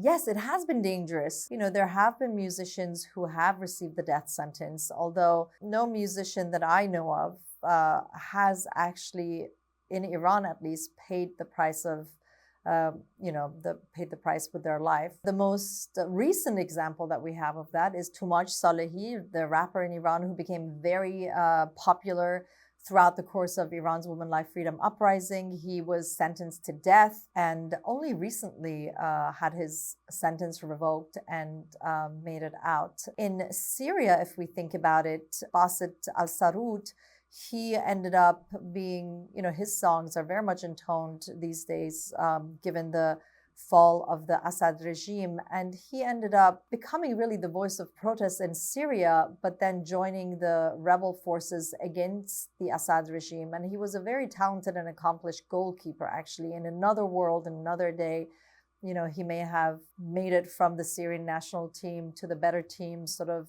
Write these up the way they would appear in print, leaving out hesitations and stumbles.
Yes, it has been dangerous. There have been musicians who have received the death sentence, although no musician that I know of has actually, in Iran at least, paid the price of, paid the price with their life. The most recent example that we have of that is Tumaj Salehi, the rapper in Iran who became very popular throughout the course of Iran's Women Life Freedom Uprising. He was sentenced to death and only recently had his sentence revoked and made it out. In Syria, if we think about it, Basit al-Sarut, he ended up being, his songs are very much intoned these days, given the fall of the Assad regime. And he ended up becoming really the voice of protest in Syria, but then joining the rebel forces against the Assad regime. And he was a very talented and accomplished goalkeeper, actually. In another world, in another day, he may have made it from the Syrian national team to the better team, sort of,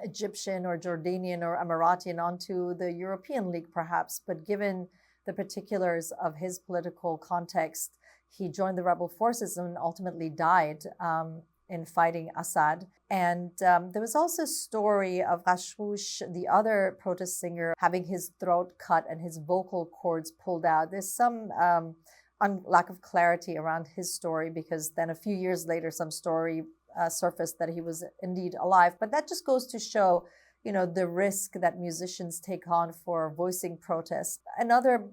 Egyptian or Jordanian or Emirati and onto the European League, perhaps. But given the particulars of his political context, he joined the rebel forces and ultimately died in fighting Assad. And there was also a story of Ghashoush, the other protest singer, having his throat cut and his vocal cords pulled out. There's some lack of clarity around his story, because then a few years later, some story surfaced that he was indeed alive. But that just goes to show, the risk that musicians take on for voicing protest. Another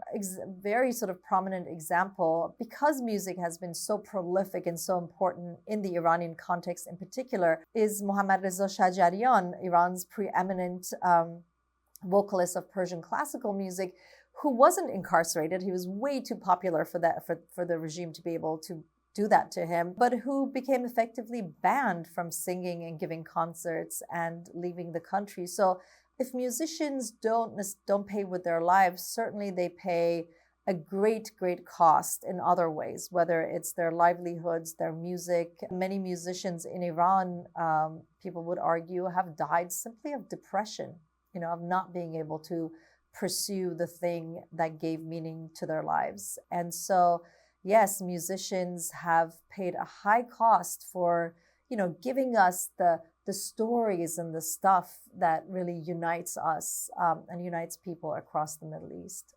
very sort of prominent example, because music has been so prolific and so important in the Iranian context in particular, is Mohammad Reza Shajarian, Iran's preeminent vocalist of Persian classical music, who wasn't incarcerated. He was way too popular for that, for the regime to be able to do that to him, but who became effectively banned from singing and giving concerts and leaving the country. So if musicians don't pay with their lives, certainly they pay a great cost in other ways, whether it's their livelihoods, their music. Many musicians in Iran, people would argue, have died simply of depression, of not being able to pursue the thing that gave meaning to their lives. And so yes, musicians have paid a high cost for, giving us the stories and the stuff that really unites us and unites people across the Middle East.